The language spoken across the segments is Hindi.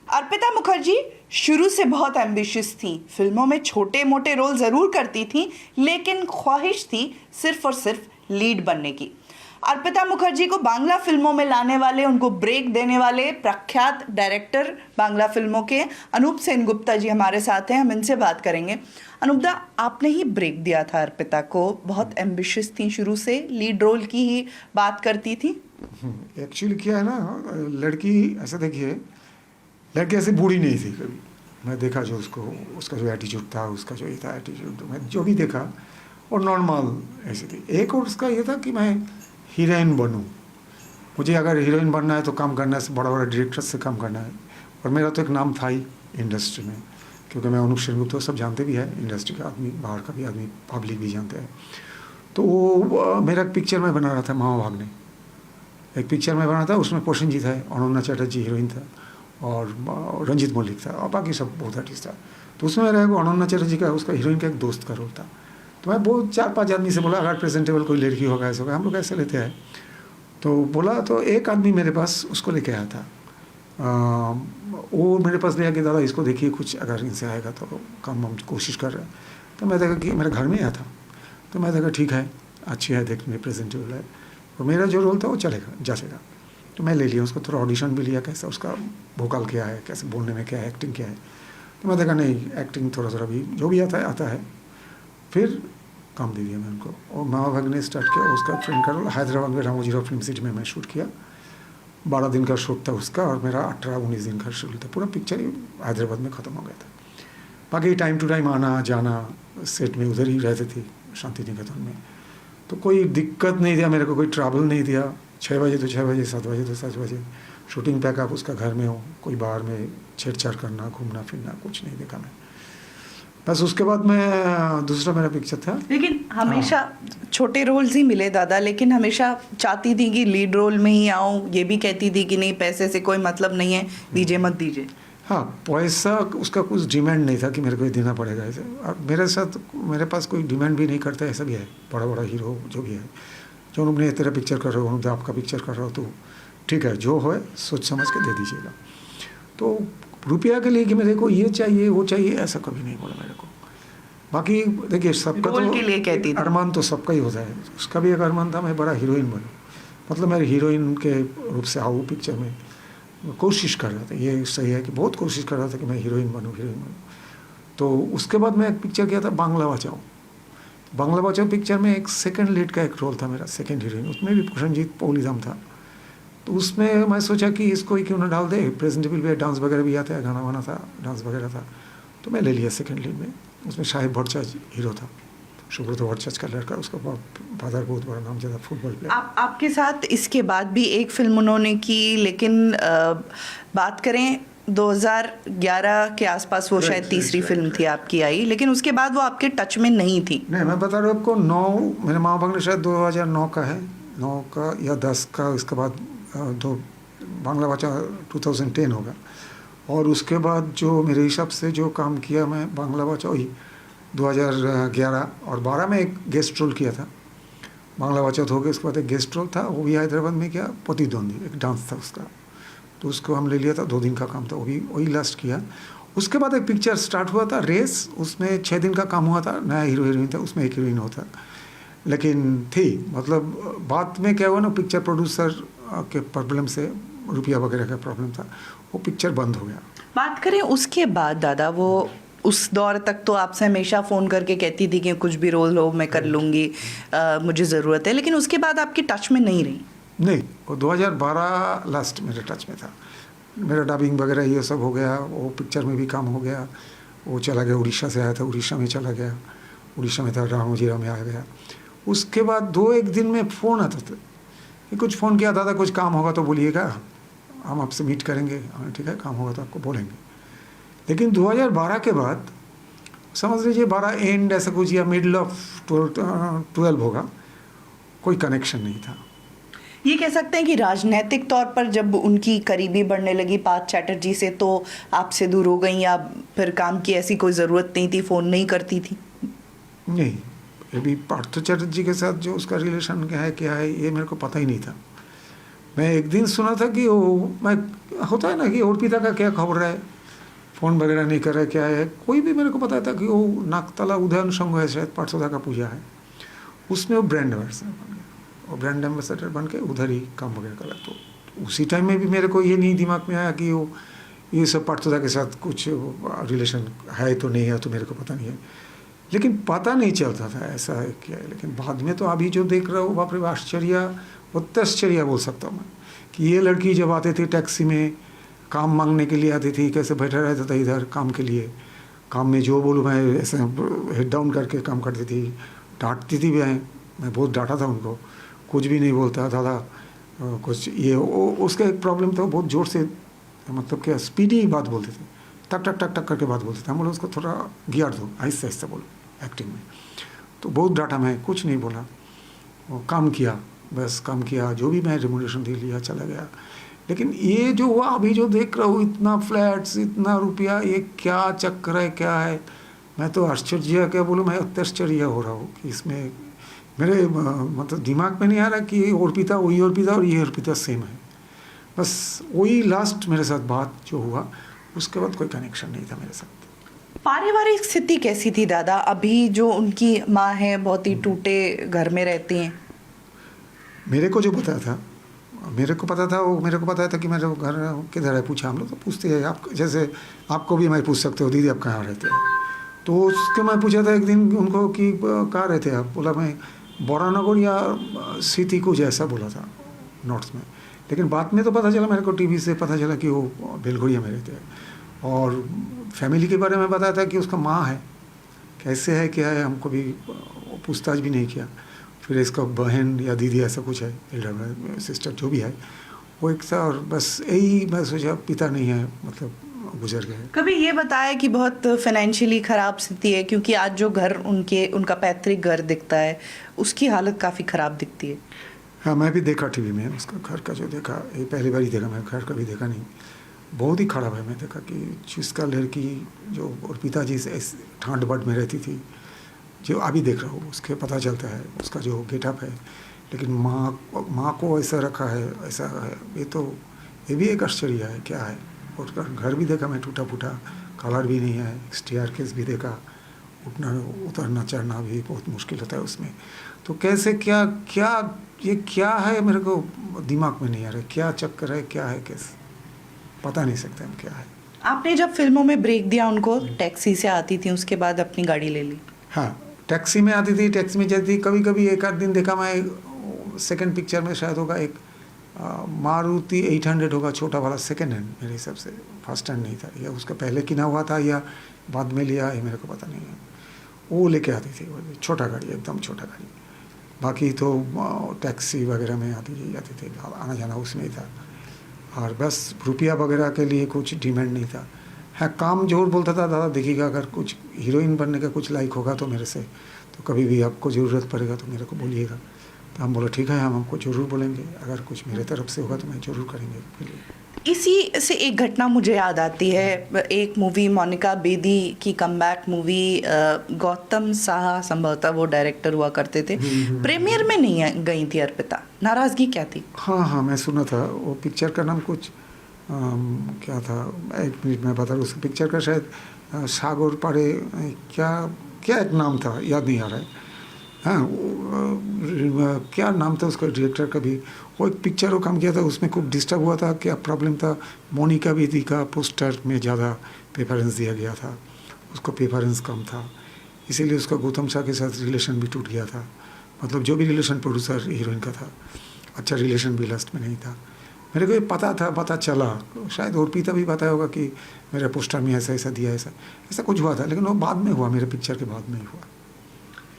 अर्पिता मुखर्जी शुरू से बहुत एम्बिशियस थी। फिल्मों में छोटे मोटे रोल ज़रूर करती थी, लेकिन ख्वाहिश थी सिर्फ और सिर्फ लीड बनने की। अर्पिता मुखर्जी को बांग्ला फिल्मों में लाने वाले, उनको ब्रेक देने वाले प्रख्यात डायरेक्टर बांग्ला फिल्मों के अनूप सेनगुप्ता जी हमारे साथ हैं। हम इनसे बात करेंगे। अनूपदा, आपने ही ब्रेक दिया था अर्पिता को। बहुत एम्बिशियस थी, शुरू से लीड रोल की ही बात करती थी। एक्चुअली क्या है ना, लड़की ऐसा देखिए, लड़की ऐसे बूढ़ी नहीं थी कभी। मैं देखा जो उसका जो एटीट्यूड था, उसका जो ये था एटीट्यूड, मैं जो भी देखा और नॉर्मल ऐसी थी। एक और उसका ये था कि मैं हीरोइन बनूं। मुझे अगर हीरोइन बनना है तो काम करना है, बड़ा बड़ा डायरेक्टर से काम करना है। और मेरा तो एक नाम था ही इंडस्ट्री में, क्योंकि मैं अनूप सेनगुप्ता तो सब जानते भी है, इंडस्ट्री का आदमी, बाहर का भी आदमी, पब्लिक भी जानते हैं। तो वो मेरा पिक्चर में बना रहा था, मामा भागने एक पिक्चर में बना था। उसमें पोषण था, अनन्या चटर्जी हीरोइन था और रंजीत मलिक था और बाकी सब बहुत आर्टिस्ट था। तो उसमें मेरा अनन्या चटर्जी का, उसका हीरोइन का एक दोस्त का रोल था। तो मैं बहुत 4-5 आदमी से बोला, अगर प्रेजेंटेबल कोई लड़की होगा ऐसा होगा, हम लोग ऐसे लेते हैं। तो बोला, तो एक आदमी मेरे पास उसको लेके आया था। वो मेरे पास ले आके, दादा इसको देखिए, कुछ अगर इनसे आएगा तो काम हम कोशिश कर रहे हैं। तो मैं देखा कि मेरे घर में आया था, तो मैं देखा ठीक है, अच्छी है, देखने में प्रेजेंटेबल है और मेरा जो रोल था वो चलेगा, जचेगा। तो मैं ले लिया उसको, थोड़ा ऑडिशन भी लिया, कैसा उसका वोकल क्या है, कैसे बोलने में क्या है, एक्टिंग क्या है। तो मैं देखा नहीं, एक्टिंग थोड़ा भी जो भी आता है। फिर काम दे दिया मैं उनको और मामा भाग ने स्टार्ट किया। उसका फिल्म का रोल हैदराबाद में रामोजीराव फिल्म सिटी में मैं शूट किया। 12 दिन का शूट था उसका और मेरा 18-19 दिन का शेड्यूल था। पूरा पिक्चर ही हैदराबाद में ख़त्म हो गया था। बाकी टाइम टू टाइम आना जाना, सेट में उधर ही रहते थे शांति निकेतन में। तो कोई दिक्कत नहीं दिया मेरे को, कोई ट्रैवल नहीं दिया। 6 बजे तो 6 बजे, 7 बजे तो 7 बजे, शूटिंग पैकअप उसका घर में हो, कोई बाहर में छेड़छाड़ करना, घूमना फिरना, कुछ नहीं देखा मैं। बस उसके बाद मैं दूसरा मेरा पिक्चर था। लेकिन हमेशा छोटे रोल्स ही मिले दादा, लेकिन हमेशा चाहती थी कि लीड रोल में ही आऊँ। ये भी कहती थी कि नहीं, पैसे से कोई मतलब नहीं है, दीजिए मत दीजिए। हाँ, पैसा उसका कुछ डिमांड नहीं था कि मेरे को ये देना पड़ेगा ऐसे। और मेरे साथ, मेरे पास कोई डिमांड भी नहीं करता, ऐसा भी है। बड़ा बड़ा हीरो जो भी है, जो उन्होंने तेरा पिक्चर कर रहे हो, उन्होंने आपका पिक्चर कर रहा हो, तो ठीक है, जो हो सोच समझ के दे दीजिएगा। तो रुपया के लिए कि मेरे को ये चाहिए वो चाहिए, ऐसा कभी नहीं बोला मेरे को। बाकी देखिए, सबका तो के लिए कहती थी। अरमान तो सबका ही होता है। उसका भी एक अरमान था, मैं बड़ा हीरोइन बनूँ, मतलब मैं हीरोइन के रूप से आऊँ पिक्चर में। कोशिश कर रहा था, ये सही है कि बहुत कोशिश कर रहा था कि मैं हीरोइन बनूँ। तो उसके बाद मैं एक पिक्चर किया था, बांग्ला बचाओ। बांग्ला बचाओ पिक्चर में एक सेकंड लीड का एक रोल था मेरा, सेकंड हीरोइन। उसमें भी प्रसन्नजीत पौलीधाम था। तो उसमें मैं सोचा कि इसको ही क्यों ना डाल दे, प्रेजेंटेबल भी, डांस वगैरह भी आता है, गाना वाना था, डांस वगैरह था। तो मैं ले लिया सेकंड लीड में। उसमें शाहिद भट्टाचार्य हीरो था, सुब्रत भट्टाचार्य का लड़का। उसका फादर बहुत बड़ा नाम ज़्यादा फुटबॉल प्लेयर। आपके साथ इसके बाद भी एक फिल्म उन्होंने की, लेकिन बात करें 2011 के आसपास, वो शायद तीसरी फिल्म थी आपकी आई, लेकिन उसके बाद वो आपके टच में नहीं थी। नहीं, मैं बता रहा हूँ आपको, 9 मेरे माँ बाप ने शायद 2009 का है, 9 का या 10 का। इसके बाद दो बांग्ला बचा 2010 होगा। और उसके बाद जो मेरे हिसाब से जो काम किया मैं बांग्ला बचा, वही 2011 और 12 में एक गेस्ट रोल किया था। बांग्ला बचा हो गया, उसके बाद एक गेस्ट रोल था, वो भी हैदराबाद में किया, प्रतिद्वंदी, एक डांस था उसका। तो उसको हम ले लिया था, 2 दिन का काम था, वो भी वही लास्ट किया। उसके बाद एक पिक्चर स्टार्ट हुआ था, रेस। उसमें 6 दिन का काम हुआ था, नया हीरो हीरोइन था, उसमें एक हीरोइन होता, लेकिन थी, मतलब बात में क्या हुआ ना, पिक्चर प्रोड्यूसर के प्रॉब्लम से, रुपया वगैरह का प्रॉब्लम था, वो पिक्चर बंद हो गया। बात करें उसके बाद दादा, वो उस दौर तक तो आपसे हमेशा फ़ोन करके कहती थी कि कुछ भी रोल हो मैं कर लूँगी, मुझे ज़रूरत है, लेकिन उसके बाद आपके टच में नहीं रही? नहीं, वो 2012 लास्ट मेरे टच में था। मेरा डबिंग वगैरह ये सब हो गया, वो पिक्चर में भी काम हो गया। वो चला गया, उड़ीसा से आया था, उड़ीसा में चला गया, उड़ीसा में था, रामोजीराव में आ गया। उसके बाद 2-1 दिन में फ़ोन आता था कि कुछ फ़ोन किया, दादा कुछ काम होगा तो बोलिएगा, हम आपसे मीट करेंगे। ठीक है, काम होगा तो आपको बोलेंगे। लेकिन 2012 के बाद, समझ लीजिए 12 एंड ऐसा कुछ या मिडल ऑफ 12 होगा, कोई कनेक्शन नहीं था। ये कह सकते हैं कि राजनीतिक तौर पर जब उनकी करीबी बढ़ने लगी पार्थ चैटर्जी से, तो आपसे दूर हो गई, या फिर काम की ऐसी कोई ज़रूरत नहीं थी, फ़ोन नहीं करती थी? नहीं, ये भी पार्थ चैटर्जी के साथ जो उसका रिलेशन क्या है ये मेरे को पता ही नहीं था। मैं एक दिन सुना था कि वो मैं होता है ना कि अर्पिता का क्या खबर है, फ़ोन वगैरह नहीं कर रहा है, क्या है, कोई भी मेरे को पता था कि वो नागतला उदयन संघ है शायद, पाठसोदा का पूजा है, उसमें वो ब्रांड एम्बेसडर बन गया, और ब्रांड एम्बेसडर बन के उधर ही काम वगैरह करा। तो उसी टाइम में भी मेरे को ये नहीं दिमाग में आया कि वो ये सब पाठसोदा के साथ कुछ रिलेशन है तो नहीं है, तो मेरे को पता नहीं है, लेकिन पता नहीं चलता था ऐसा है क्या है। लेकिन बाद में तो अभी जो देख रहा हूँ, बाप रे, आश्चर्य, अत्याश्चर्य बोल सकता हूँ मैं, कि ये लड़की जब आती थी टैक्सी में काम मांगने के लिए आती थी, कैसे बैठा रहता था इधर काम के लिए, काम में जो बोलूँ मैं ऐसे हेड डाउन करके काम करती थी, डांटती थी भी, मैं बहुत डांटा था उनको, कुछ भी नहीं बोलता दादा कुछ ये उसका एक प्रॉब्लम था, बहुत ज़ोर से, मतलब क्या स्पीडी बात बोलते थे, टक टक टक टक करके बात बोलते थे। हम बोले उसको थोड़ा गियर दो, आहिस्ता आहिस्ता बोलो एक्टिंग में। तो बहुत डांटा, मैं कुछ नहीं बोला, वो काम किया, बस काम किया, जो भी मैं रेमुनरेशन दे लिया, चला गया। लेकिन ये जो हुआ अभी जो देख रहा हूँ, इतना फ्लैट्स, इतना रुपया, ये क्या चक्कर है, क्या है, मैं तो आश्चर्य, क्या बोलूँ, मैं अत्याश्चर्य हो रहा हूँ कि इसमें मेरे मतलब दिमाग में नहीं आ रहा कि ये अर्पिता वही अर्पिता और ये अर्पिता सेम है। बस वही लास्ट मेरे साथ बात जो हुआ, उसके बाद कोई कनेक्शन नहीं था मेरे साथ। पारिवारिक स्थिति कैसी थी दादा? अभी जो उनकी माँ है, बहुत ही टूटे घर में रहती हैं। मेरे को जो बताया था, मेरे को पता था, वो मेरे को बताया था कि मेरा घर किधर है, पूछा, हम लोग तो पूछते हैं, आप जैसे आपको भी मैं पूछ सकते हो, दीदी आप कहाँ रहते हो, तो उसके मैं पूछा था एक दिन उनको कि कहाँ रहते हैं आप, बोला मैं बौरानगर या सिटी को जैसा बोला था नॉर्थ में। लेकिन बाद में तो पता चला, मेरे को टीवी से पता चला कि वो बेलघड़िया में रहते हैं। और फैमिली के बारे में बताया था कि उसका माँ है, कैसे है क्या है, हमको भी पूछताछ भी नहीं किया। फिर इसका बहन या दीदी ऐसा कुछ है, एल्डर सिस्टर जो भी है, वो एक था, और बस यही मैं सोचा, पिता नहीं है, मतलब गुजर गए। कभी ये बताया कि बहुत फाइनेंशियली ख़राब स्थिति है, क्योंकि आज जो घर उनका पैतृक घर दिखता है, उसकी हालत काफ़ी ख़राब दिखती है। हाँ, मैं भी देखा टीवी में उसका घर का जो देखा, ये पहली बार ही देखा, मैं घर का भी देखा नहीं, बहुत ही खराब है। मैं देखा कि जिसका लड़की जो और पिताजी से ठांड बाट में रहती थी, जो अभी देख रहा हूँ, उसके पता चलता है उसका जो गेटअप है। लेकिन माँ को ऐसा रखा है, ऐसा है, ये भी एक आश्चर्य है, क्या है। और घर भी देखा मैं, टूटा फूटा, कलर भी नहीं है, स्टेयरकेस भी देखा, उठना उतरना चढ़ना भी बहुत मुश्किल होता है उसमें। तो कैसे क्या क्या ये क्या है, मेरे को दिमाग में नहीं आ रहा, क्या चक्कर है, क्या है, कैसे पता नहीं सकते हम क्या है। आपने जब फिल्मों में ब्रेक दिया उनको, टैक्सी से आती थी, उसके बाद अपनी गाड़ी ले ली? हाँ, टैक्सी में आती थी, टैक्सी में जाती थी, कभी कभी एक आध दिन देखा मैं, सेकंड पिक्चर में शायद होगा एक मारुति 800 होगा, छोटा वाला, सेकंड हैंड मेरे हिसाब से, फर्स्ट हैंड नहीं था, या उसका पहले किना हुआ था या बाद में लिया है, मेरे को पता नहीं है। वो लेके आती थी, वो छोटा गाड़ी, एकदम छोटा गाड़ी। बाकी तो टैक्सी वगैरह में जाती थी, आना जाना उसमें ही था, और बस रुपया वगैरह के लिए कुछ डिमांड नहीं था। हाँ, काम जरूर बोलता था, दादा देखिएगा अगर कुछ हीरोइन बनने का कुछ लाइक होगा तो मेरे से, तो कभी भी आपको ज़रूरत पड़ेगा तो मेरे को बोलिएगा। तो हम बोले ठीक है, हम आपको ज़रूर बोलेंगे, अगर कुछ मेरे तरफ से होगा तो मैं ज़रूर करेंगे। इसी से एक घटना मुझे याद आती है, एक मूवी मोनिका बेदी की कमबैक मूवी, गौतम साहा संभवतः वो डायरेक्टर हुआ करते थे, प्रीमियर में नहीं गई थी अर्पिता, नाराज़गी क्या थी? हाँ, मैं सुना था, वो पिक्चर का नाम कुछ क्या था, एक मिनट में बता रहा हूँ, उस पिक्चर का शायद सागर पारे, क्या एक नाम था, याद नहीं आ रहा है। हाँ, क्या नाम था उसका, डायरेक्टर का भी, वो एक पिक्चर वो काम किया था, उसमें खूब डिस्टर्ब हुआ था, क्या प्रॉब्लम था, मोनिका बेदी का पोस्टर में ज़्यादा प्रेफरेंस दिया गया था, उसको प्रेफरेंस कम था, इसीलिए उसका गौतम शाह के साथ रिलेशन भी टूट गया था। मतलब जो भी रिलेशन प्रोड्यूसर हीरोइन का था, अच्छा रिलेशन भी लास्ट में नहीं था। मेरे को ये पता चला, शायद अर्पिता भी बताया होगा कि मेरे पोस्टर में ऐसा दिया, ऐसा कुछ हुआ था, लेकिन वो बाद में हुआ, मेरे पिक्चर के बाद में ही हुआ।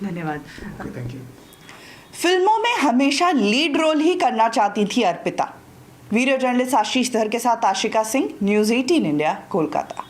धन्यवाद। Thank you. फिल्मों में हमेशा लीड रोल ही करना चाहती थी अर्पिता। वीडियो जर्नलिस्ट आशीष धर के साथ आशिका सिंह, न्यूज़ 18 इंडिया, कोलकाता।